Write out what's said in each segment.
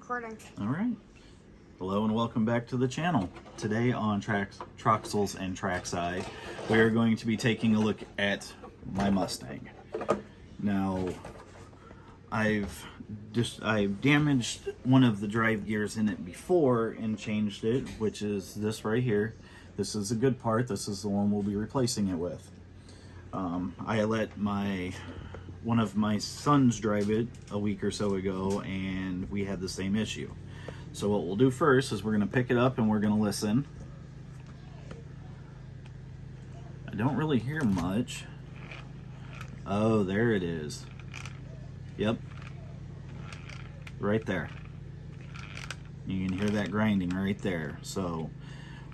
recording. All right. Hello and welcome back to the channel. Today on Troxels and Trackside, we are going to be taking a look at my Mustang. Now, I've damaged one of the drive gears in it before and changed it, which is this right here. This is a good part. This is the one we'll be replacing it with. I let one of my sons drive it a week or so ago, and we had the same issue. So what we'll do first is we're going to pick it up and we're going to listen. I don't really hear much. Oh, there it is. Yep. Right there. You can hear that grinding right there. So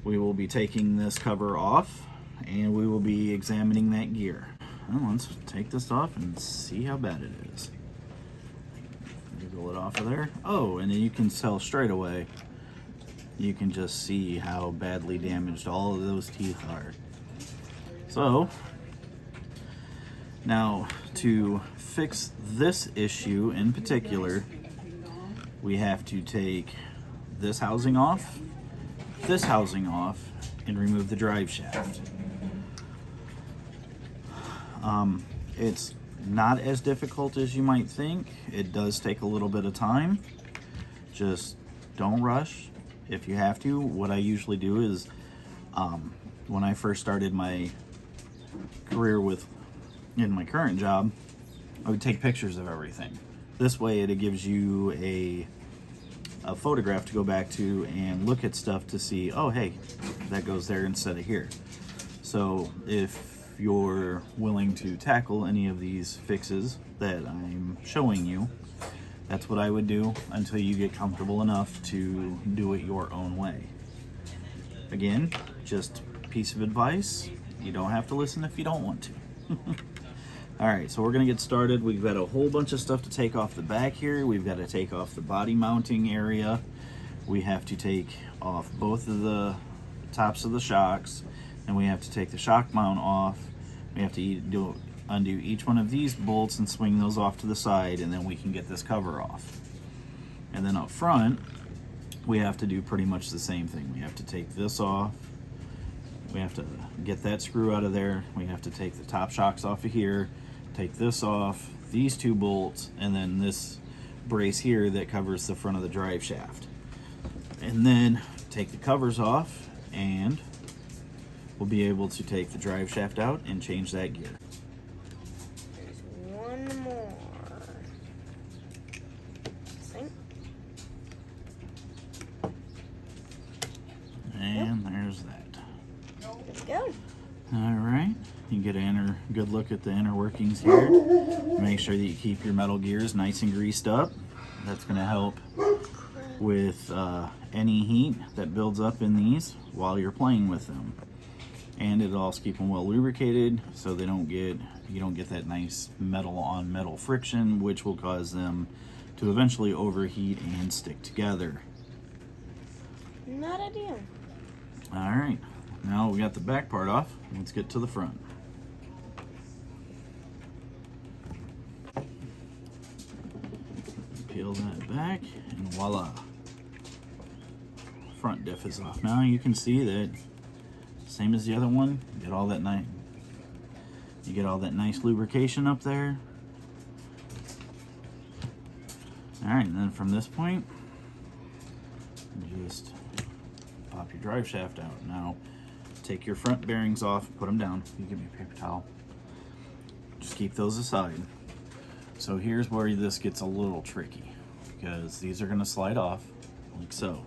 we will be taking this cover off and we will be examining that gear. Well, let's take this off and see how bad it is. Wiggle it off of there. Oh, and then you can tell straight away. You can just see how badly damaged all of those teeth are. So, now to fix this issue in particular, we have to take this housing off, and remove the drive shaft. It's not as difficult as you might think. It does take a little bit of time. Just don't rush if you have to. What I usually do is, when I first started my career in my current job, I would take pictures of everything. This way it gives you a photograph to go back to and look at stuff to see, oh hey, that goes there instead of here. So if you're willing to tackle any of these fixes that I'm showing you, that's what I would do until you get comfortable enough to do it your own way. Again, just a piece of advice. You don't have to listen if you don't want to. Alright, so we're going to get started. We've got a whole bunch of stuff to take off the back here. We've got to take off the body mounting area. We have to take off both of the tops of the shocks. And we have to take the shock mount off. We have to undo each one of these bolts and swing those off to the side, and then we can get this cover off. And then up front, we have to do pretty much the same thing. We have to take this off. We have to get that screw out of there. We have to take the top shocks off of here, take this off, these two bolts, and then this brace here that covers the front of the drive shaft. And then take the covers off, and we'll be able to take the drive shaft out and change that gear. There's one more. Sink. And there's that. Let's go. Alright, you get a good look at the inner workings here. Make sure that you keep your metal gears nice and greased up. That's going to help with any heat that builds up in these while you're playing with them. And it'll also keep them well lubricated so you don't get that nice metal on metal friction, which will cause them to eventually overheat and stick together. Not ideal. Alright, now we got the back part off. Let's get to the front. Peel that back and voila. Front diff is off. Now you can see that same as the other one, you get all that nice lubrication up there. Alright, and then from this point, just pop your drive shaft out. Now, take your front bearings off, put them down. You give me a paper towel. Just keep those aside. So here's where this gets a little tricky, because these are going to slide off like so.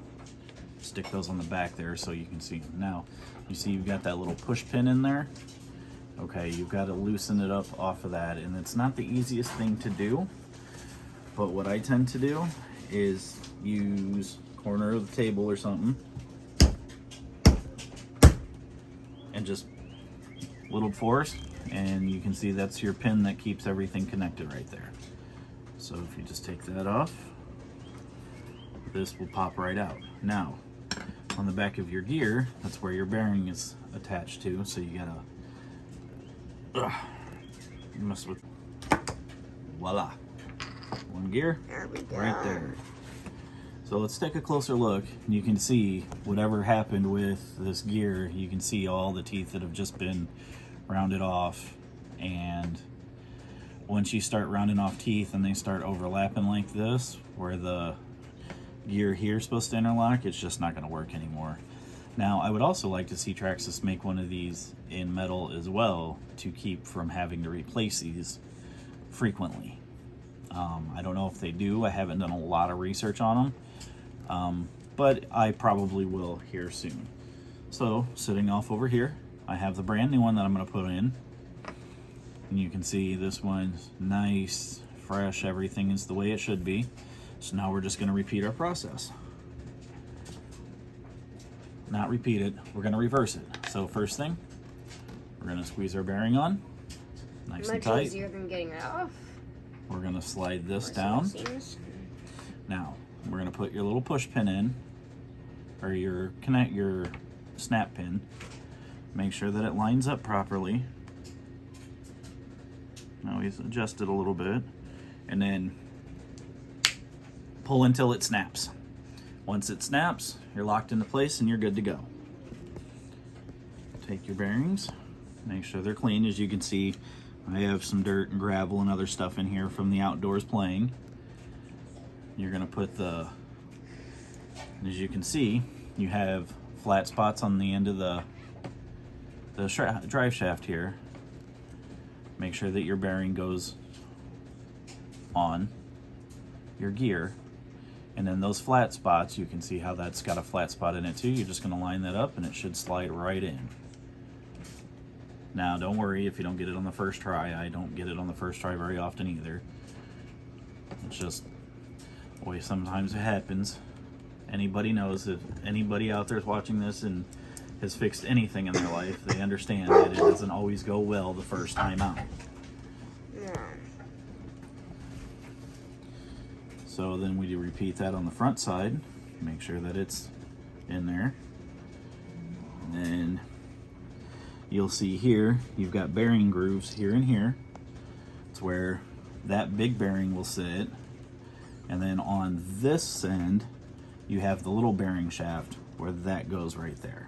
Stick those on the back there so you can see them. Now, you see you've got that little push pin in there. Okay, you've got to loosen it up off of that, and it's not the easiest thing to do, but what I tend to do is use a corner of the table or something and just little force, and you can see that's your pin that keeps everything connected right there. So if you just take that off, this will pop right out. Now, on the back of your gear, that's where your bearing is attached to, so you gotta mess with. Voila. One gear, There we go. right there. So let's take a closer look. You can see whatever happened with this gear. You can see all the teeth that have just been rounded off. And once you start rounding off teeth and they start overlapping like this, where the gear here is supposed to interlock, it's just not going to work anymore. Now, I would also like to see Traxxas make one of these in metal as well to keep from having to replace these frequently. I don't know if they do. I haven't done a lot of research on them, but I probably will here soon. So, sitting off over here, I have the brand new one that I'm going to put in. And you can see this one's nice, fresh, everything is the way it should be. So now we're just going to repeat our process. Not repeat it, we're going to reverse it. So first thing, we're going to squeeze our bearing on, nice and tight. Much easier than getting it off. We're going to slide this down. Now, we're going to put your little push pin in, or your snap pin. Make sure that it lines up properly. Now he's adjusted a little bit, and then pull until it snaps. Once it snaps, you're locked into place and you're good to go. Take your bearings, make sure they're clean. As you can see, I have some dirt and gravel and other stuff in here from the outdoors playing. You're gonna put as you can see, you have flat spots on the end of the drive shaft here. Make sure that your bearing goes on your gear. And then those flat spots, you can see how that's got a flat spot in it too. You're just going to line that up and it should slide right in. Now, don't worry if you don't get it on the first try. I don't get it on the first try very often either. It's just the way sometimes it happens. Anybody knows, if anybody out there is watching this and has fixed anything in their life, they understand that it doesn't always go well the first time out. No. So then we do repeat that on the front side. Make sure that it's in there. And then you'll see here, you've got bearing grooves here and here. It's where that big bearing will sit. And then on this end, you have the little bearing shaft where that goes right there.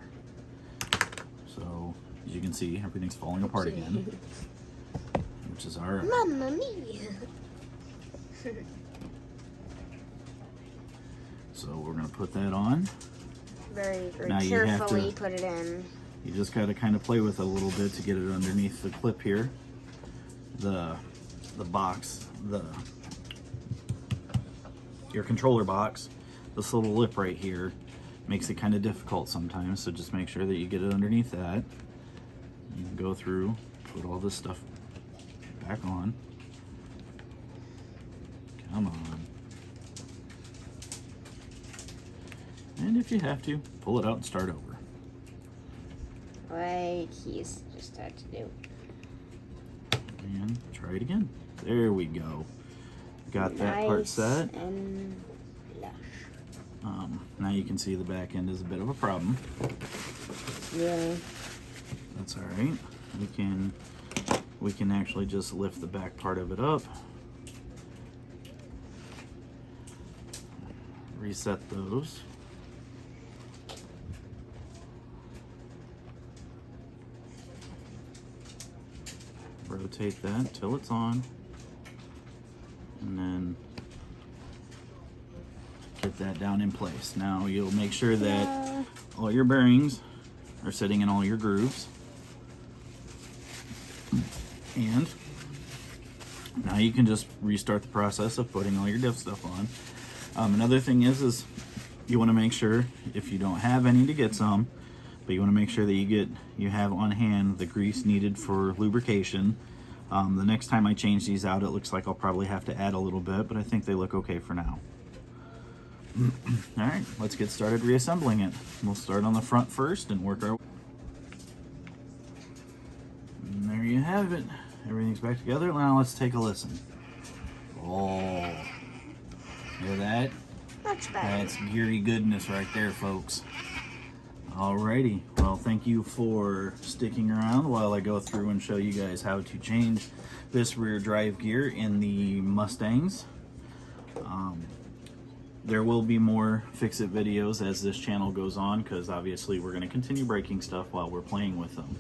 So as you can see, everything's falling apart again, which is our... Mamma mia. So we're going to put that on. Very Now you have carefully to- put it in. You just got to kind of play with it a little bit to get it underneath the clip here. The box, your controller box, this little lip right here makes it kind of difficult sometimes, so just make sure that you get it underneath that. You can go through, put all this stuff back on. Come on. And if you have to, pull it out and start over. Like he's just had to do. And try it again. There we go. Got that part set. And lush. Now you can see the back end is a bit of a problem. Yeah. That's all right. We can actually just lift the back part of it up. Reset those. Rotate that till it's on. And then get that down in place. Now you'll make sure that all your bearings are sitting in all your grooves. And now you can just restart the process of putting all your diff stuff on. Another thing is you want to make sure, if you don't have any, to get some, but you want to make sure that you have on hand the grease needed for lubrication. The next time I change these out, it looks like I'll probably have to add a little bit, but I think they look okay for now. All right, let's get started reassembling it. We'll start on the front first and work our way. And there you have it. Everything's back together. Now let's take a listen. Oh, hear that? Much better. That's geary goodness right there, folks. Alrighty, well, thank you for sticking around while I go through and show you guys how to change this rear drive gear in the Mustangs. there will be more fix-it videos as this channel goes on, because obviously we're going to continue breaking stuff while we're playing with them.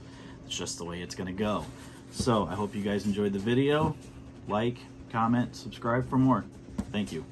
It's just the way it's going to go. So I hope you guys enjoyed the video. Like, comment, subscribe for more. Thank you.